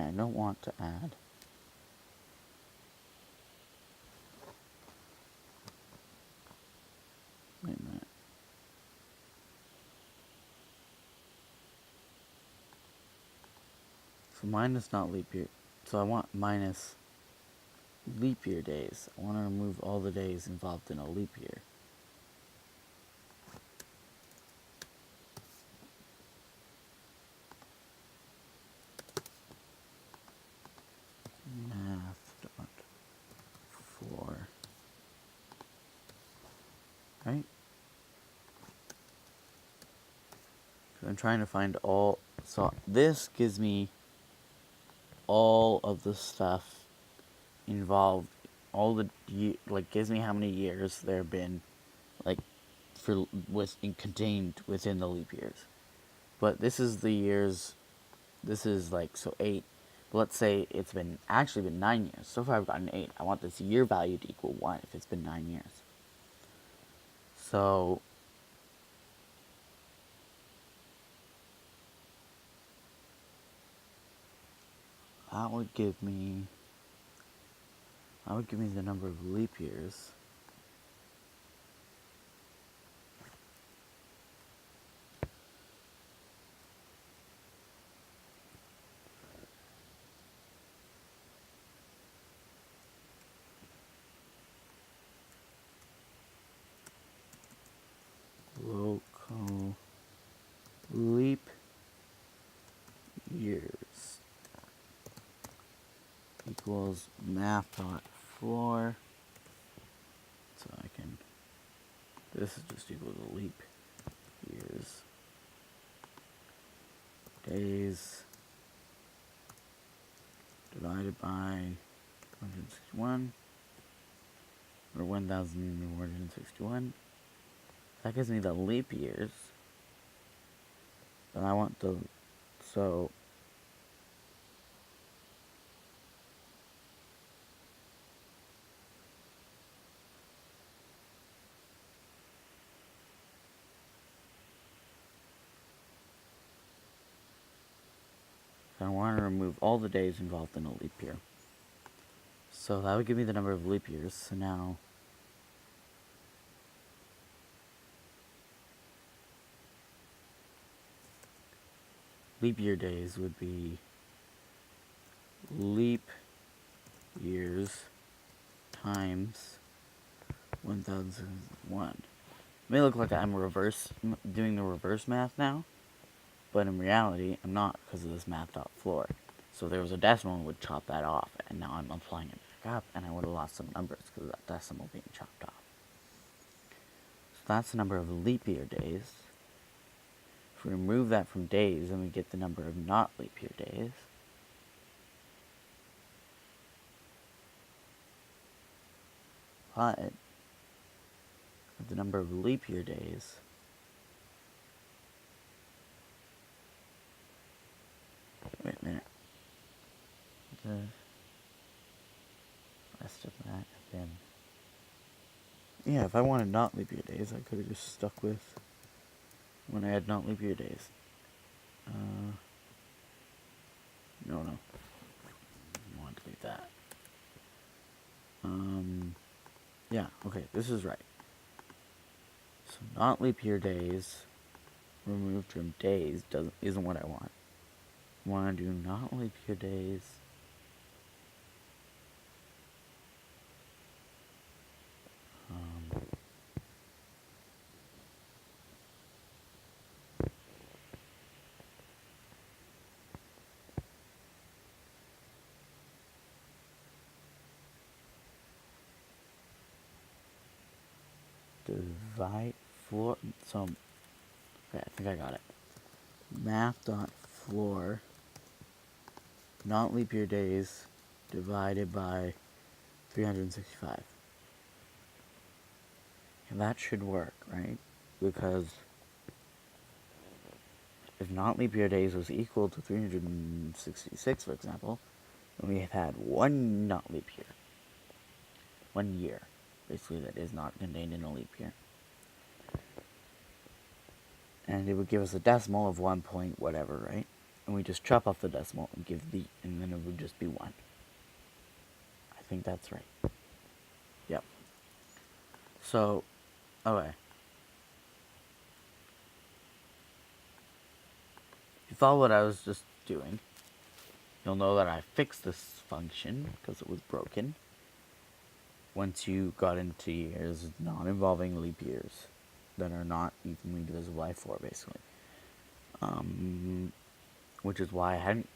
I don't want to add. Wait a minute. So minus not leap year. So I want minus leap year days. I want to remove all the days involved in a leap year. Math.floor. Right? So I'm trying to find all. So this gives me all of the stuff involved, all the like gives me how many years there have been, like contained within the leap years. But this is the years. This is like so 8. But let's say it's been actually been 9 years. So far I've gotten 8. I want this year value to equal 1 if it's been 9 years. So that would give me the number of leap years. Local leap years equals math.floor. So I can, this is just equal to leap years. Days divided by 161, or 1,161. That gives me the leap years. But I want the, so I want to remove all the days involved in a leap year. So that would give me the number of leap years. So now leap year days would be leap years times 1001. It may look like I'm doing the reverse math now, but in reality, I'm not, because of this math.floor. So there was a decimal would chop that off, and now I'm applying it back up, and I would have lost some numbers because of that decimal being chopped off. So that's the number of leap year days. If we remove that from days, then we get the number of not leap year days. But the number of leap year days wait a minute. The rest of that again. Yeah, if I wanted not leap year days, I could have just stuck with when I had not leap year days. No. I want to delete that. Yeah, okay, this is right. So not leap year days removed from days isn't what I want. I want to do not leap year days divide floor. So okay, I think I got it. Math.floor not leap year days divided by 365. And that should work, right? Because if not leap year days was equal to 366, for example, then we have had one not leap year. 1 year, basically, that is not contained in a leap year. And it would give us a decimal of 1 point whatever, right? and we just chop off the decimal and and then it would just be 1. I think that's right. Yep. So, okay. If you follow what I was just doing, you'll know that I fixed this function because it was broken. Once you got into years non-involving leap years that are not evenly divisible by 4, basically. Which is why I hadn't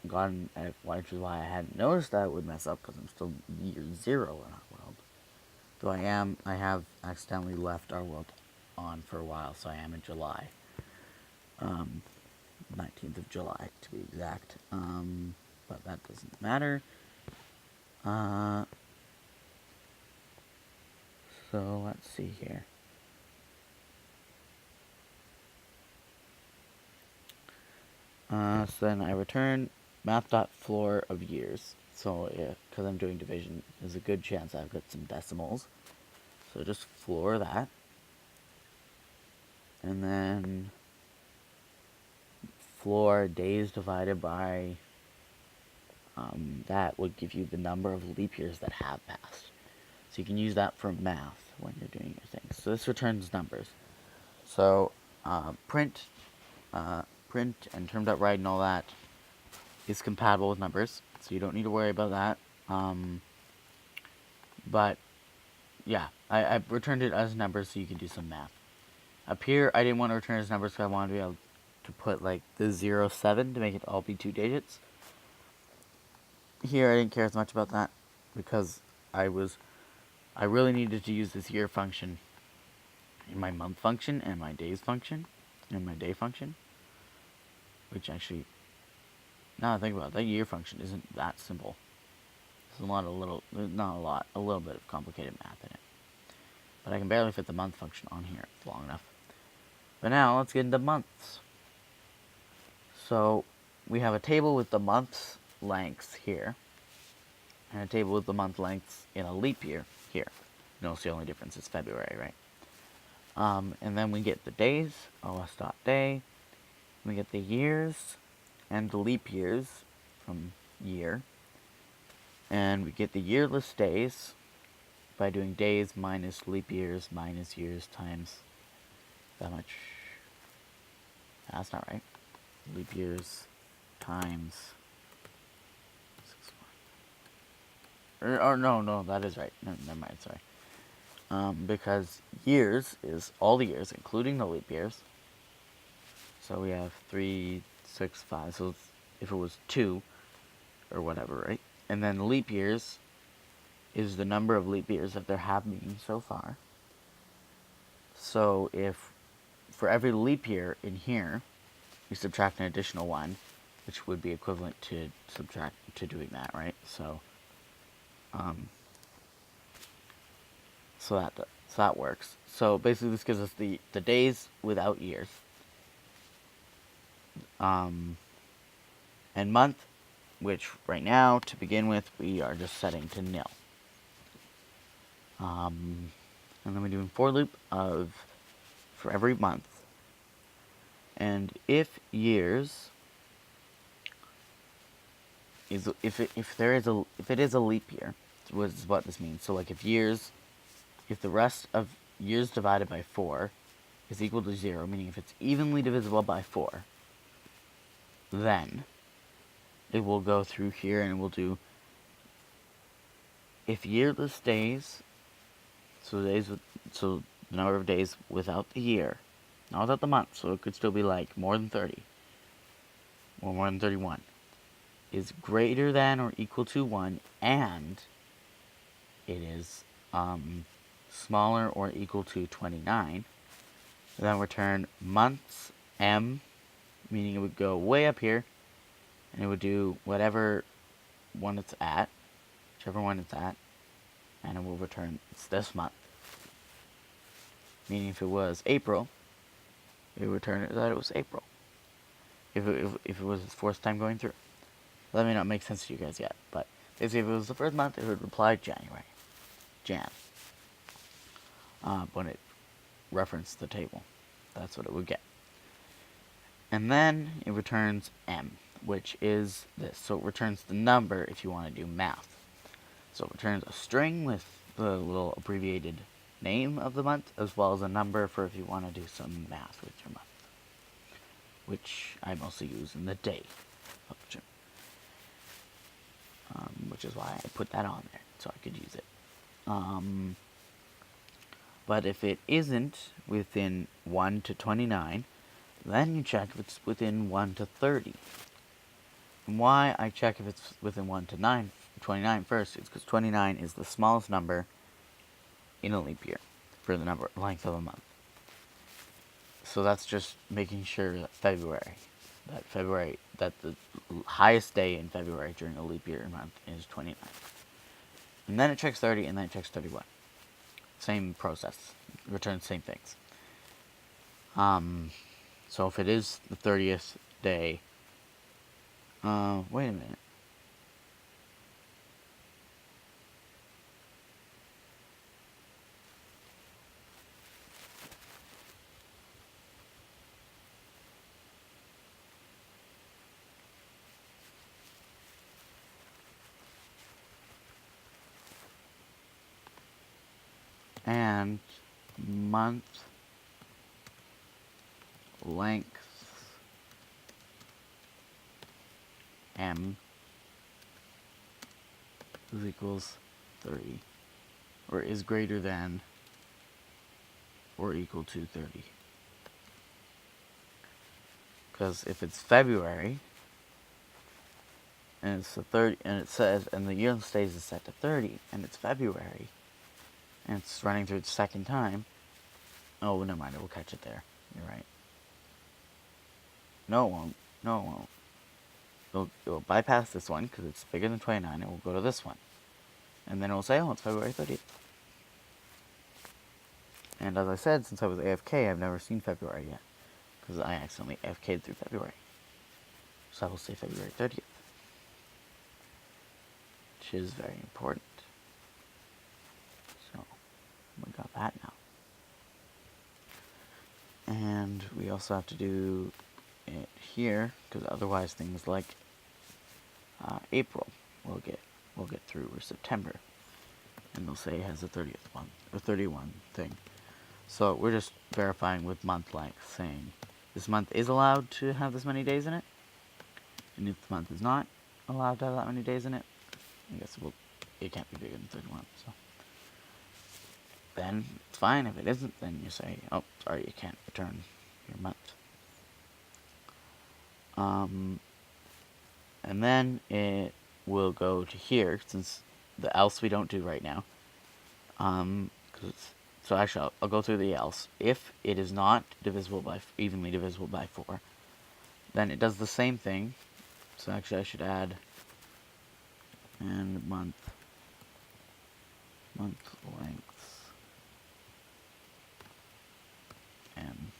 noticed that it would mess up because I'm still year 0 in our world. Though I have accidentally left our world on for a while, so I am in July. 19th of July to be exact. But that doesn't matter. So let's see here. So then I return math.floor of years. So because I'm doing division, there's a good chance I've got some decimals. So just floor that. And then floor days divided by that would give you the number of leap years that have passed. So you can use that for math when you're doing your things. So this returns numbers. So print and term.write and all that is compatible with numbers, so you don't need to worry about that. But yeah, I returned it as numbers so you can do some math. Up here, I didn't want to return as numbers because I wanted to be able to put like the 0, 7 to make it all be 2 digits. Here, I didn't care as much about that because I really needed to use this year function in my month function and my days function and my day function, which actually, now that I think about it, that year function isn't that simple. There's a little bit of complicated math in it. But I can barely fit the month function on here. It's long enough. But now, let's get into months. So, we have a table with the months lengths here, and a table with the month lengths in a leap year here. Notice the only difference is February, right? And then we get the days, os.day. We get the years and the leap years from year. And we get the yearless days by doing days minus leap years minus years times that much. That's not right. Leap years times 6. No, that is right. No, never mind, sorry. Because years is all the years, including the leap years. So we have 3, 6, 5. So if it was 2 or whatever, right? And then leap years is the number of leap years that there have been so far. So if for every leap year in here, we subtract an additional 1, which would be equivalent to doing that, right? So that works. So basically, this gives us the days without years, and month, which right now to begin with we are just setting to 0. And then we're doing for loop for every month. And if years is if it is a leap year, which is what this means. So like if the rest of years divided by 4 is equal to 0, meaning if it's evenly divisible by 4, then it will go through here and it will do if yearless days, so the number of days without the year, not without the month, so it could still be like more than 30 or more than 31, is greater than or equal to 1, and it is smaller or equal to 29, then return months M, meaning it would go way up here, and it would do whatever one it's at, whichever one it's at, and it will return it's this month. Meaning if it was April, it would return it that it was April. If it was its fourth time going through. That may not make sense to you guys yet, but basically if it was the first month, it would reply January. Jan. When it referenced the table. That's what it would get. And then it returns M, which is this. So it returns the number if you want to do math. So it returns a string with the little abbreviated name of the month, as well as a number for if you want to do some math with your month, which I mostly use in the day of June, which is why I put that on there, so I could use it. But if it isn't within 1 to 29, then you check if it's within 1 to 30. And why I check if it's within 1 to 29 first is because 29 is the smallest number in a leap year for the length of a month. So that's just making sure that that the highest day in February during a leap year month is 29. And then it checks 30, and then it checks 31. Same process. Returns same things. So if it is the 30th day, wait a minute. And month length M is equals 30, or is greater than or equal to 30. Because if it's February and it's the 30, and it says, and the year stays is set to 30, and it's February, and it's running through its second time. Oh, never mind, it will catch it there. You're right. No, it won't. No, it won't. It will bypass this one because it's bigger than 29. It will go to this one. And then it will say, oh, it's February 30th. And as I said, since I was AFK, I've never seen February yet. Because I accidentally AFK'd through February. So I will say February 30th. Which is very important. So, we got that now. And we also have to do it here, because otherwise things like April will get through, or September, and they'll say it has a 30th month or 31 thing. So we're just verifying with month length, saying this month is allowed to have this many days in it, and if the month is not allowed to have that many days in it, I guess it can't be bigger than 31. So then it's fine. If it isn't, then you say, oh, sorry, you can't return your month. And then it will go to here, since the else we don't do right now. So actually, I'll go through the else. If it is not evenly divisible by 4, then it does the same thing. So actually, I should add and month lengths M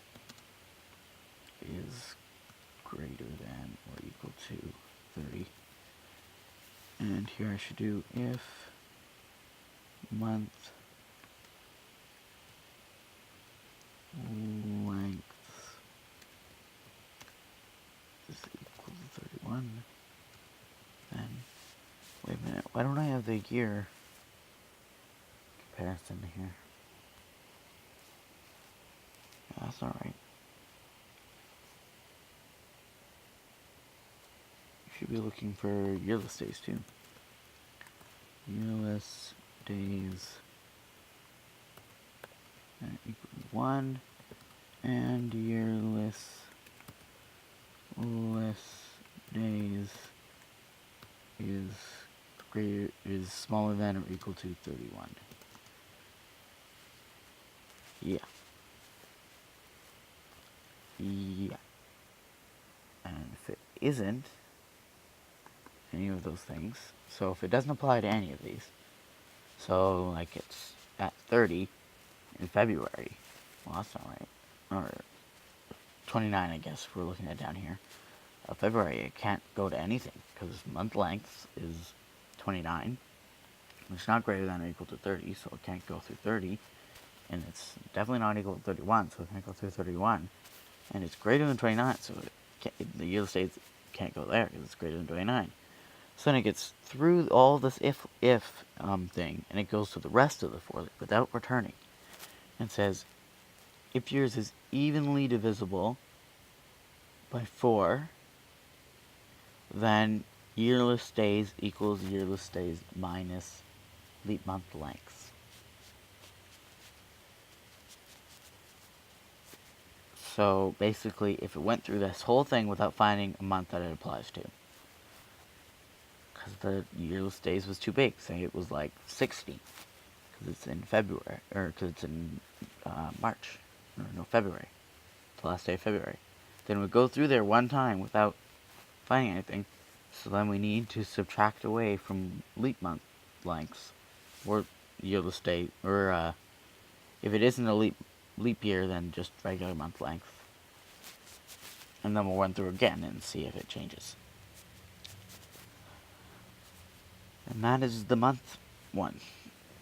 is greater than or equal to 30. And here I should do if month length is equal to 31, then, wait a minute, why don't I have the year comparison here? Yeah, that's alright. You should be looking for yearless days too. Yearless days equal to 1, and yearless days is smaller than or equal to 31. Yeah. And if it isn't any of those things, so if it doesn't apply to any of these, so like it's at 30 in February, well, that's not right, or 29, I guess we're looking at down here. February, it can't go to anything because month length is 29. It's not greater than or equal to 30, so it can't go through 30, and it's definitely not equal to 31, so it can't go through 31, and it's greater than 29, so the yearless days can't go there because it's greater than 29. So then it gets through all this if thing, and it goes to the rest of the for loop without returning, and says, if yours is evenly divisible by 4, then yearless days equals yearless days minus leap month lengths. So basically, if it went through this whole thing without finding a month that it applies to, because the yearless days was too big, say it was like 60, because it's in February, or because it's in March, or no, February, the last day of February, then we go through there one time without finding anything, so then we need to subtract away from leap month lengths, or yearless day, or if it isn't a leap year, then just regular month length. And then we'll run through again and see if it changes. And that is the month one,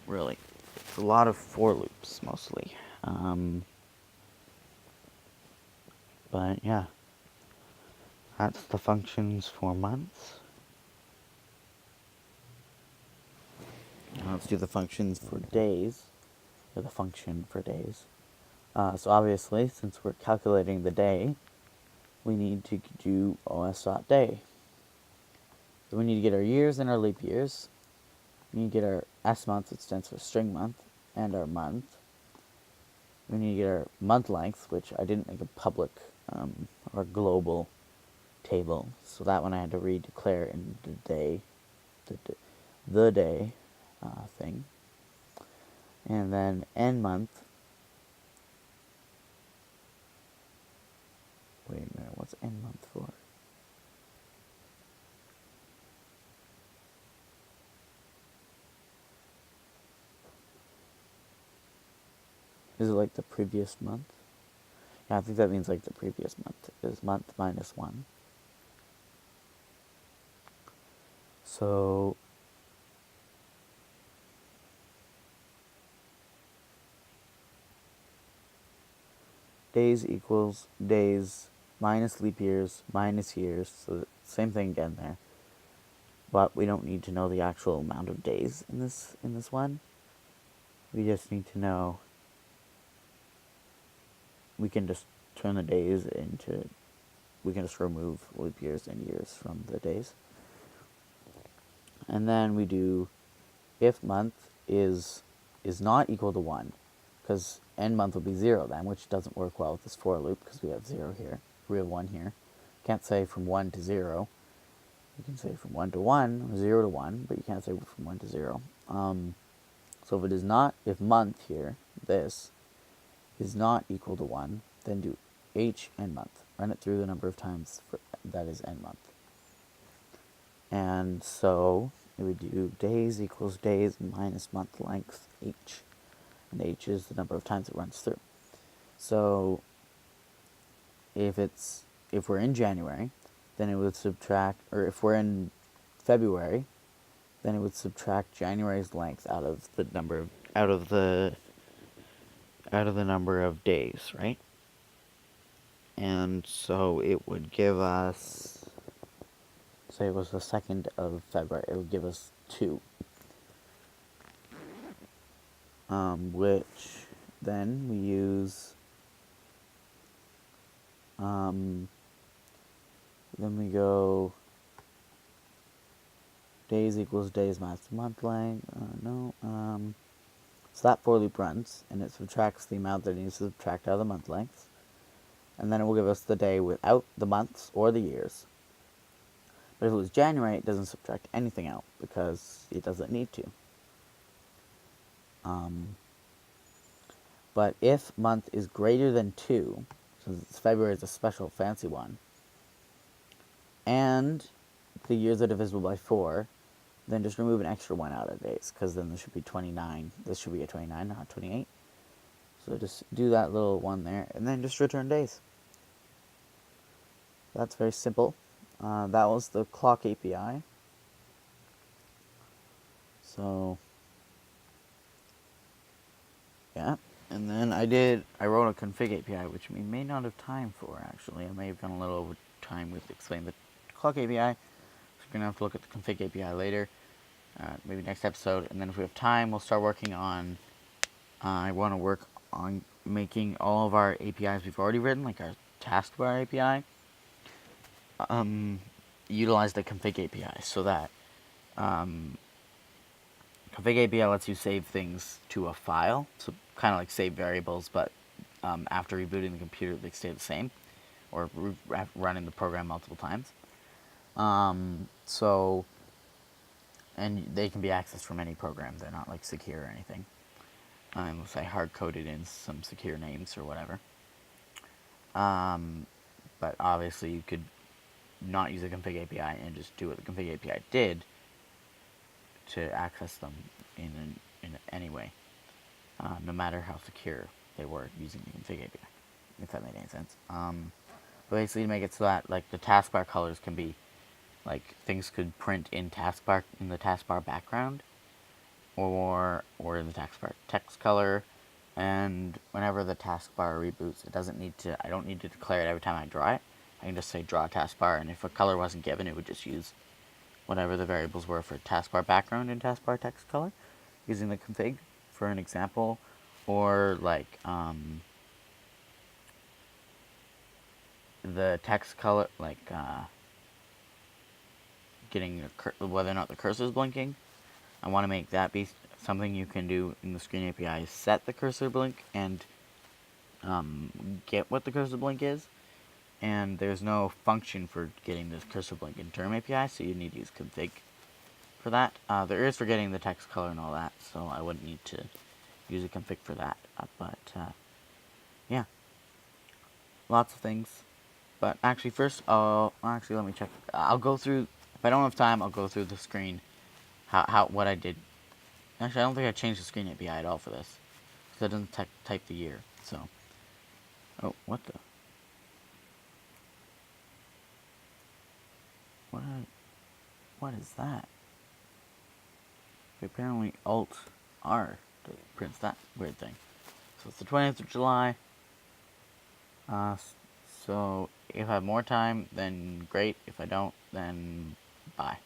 really. It's a lot of for loops, mostly. But yeah, that's the functions for months. Now let's do the functions for days, or the function for days. So obviously, since we're calculating the day, we need to do os.day. So we need to get our years and our leap years. We need to get our S month, it stands for string month, and our month. We need to get our month length, which I didn't make a public or global table. So that one I had to redeclare in the day, the day thing. And then end month. Wait a minute, what's end month for? Is it like the previous month? Yeah, I think that means like the previous month is month minus 1. So days equals days minus leap years minus years. So same thing again there. But we don't need to know the actual amount of days in this one. We just need to know. We can just turn the days into. We can just remove leap years and years from the days. And then we do if month is not equal to 1, because end month will be 0 then, which doesn't work well with this for loop because we have 0 here. We have 1 here. Can't say from 1 to 0. You can say from 1 to 1, or 0 to 1, but you can't say from 1 to 0. So if it is not, if month here, this, is not equal to 1, then do h end month. Run it through the number of times that is end month. And so it would do days equals days minus month length h. And h is the number of times it runs through. So if we're in January, then it would subtract, or if we're in February, then it would subtract January's length out of the number of days, right? And so it would give us, say it was the 2nd of February, it would give us 2. Which then we use, then we go days equals days minus month length, so that for loop runs, and it subtracts the amount that it needs to subtract out of the month lengths, and then it will give us the day without the months or the years. But if it was January, it doesn't subtract anything out, because it doesn't need to. But if month is greater than 2, since February is a special fancy one, and the years are divisible by 4, then just remove an extra 1 out of days, because then there should be 29. This should be a 29, not 28. So just do that little one there, and then just return days. That's very simple. That was the clock API. So, yeah. And then I wrote a config API, which we may not have time for, actually. I may have gone a little over time with explaining the clock API. So we're going to have to look at the config API later, maybe next episode. And then if we have time, we'll start working on, I want to work on making all of our APIs we've already written, like our taskbar API, utilize the config API so that config API lets you save things to a file, so kind of like save variables, but after rebooting the computer, they stay the same, or running the program multiple times. And they can be accessed from any program. They're not like secure or anything. Unless I hard-coded in some secure names or whatever. But obviously you could not use a config API and just do what the config API did to access them in any way, no matter how secure they were using the config API, if that made any sense. But basically to make it so that like the taskbar colors can be like things could print in the taskbar background, or in the taskbar text color, and whenever the taskbar reboots, I don't need to declare it every time I draw it. I can just say draw taskbar, and if a color wasn't given, it would just use whatever the variables were for taskbar background and taskbar text color, using the config for an example, or like the text color, like getting whether or not the cursor is blinking. I want to make that be something you can do in the screen API. Set the cursor blink and get what the cursor blink is. And there's no function for getting this cursor blink in term API, so you need to use config for that. There is for getting the text color and all that, so I wouldn't need to use a config for that. Yeah, lots of things. But actually, first, let me check. I'll go through. If I don't have time, I'll go through the screen. What I did. Actually, I don't think I changed the screen API at all for this, because it doesn't type the year. So, oh, what the? What is that? Apparently Alt R prints that weird thing. So it's the 20th of July. So if I have more time, then great. If I don't, then bye.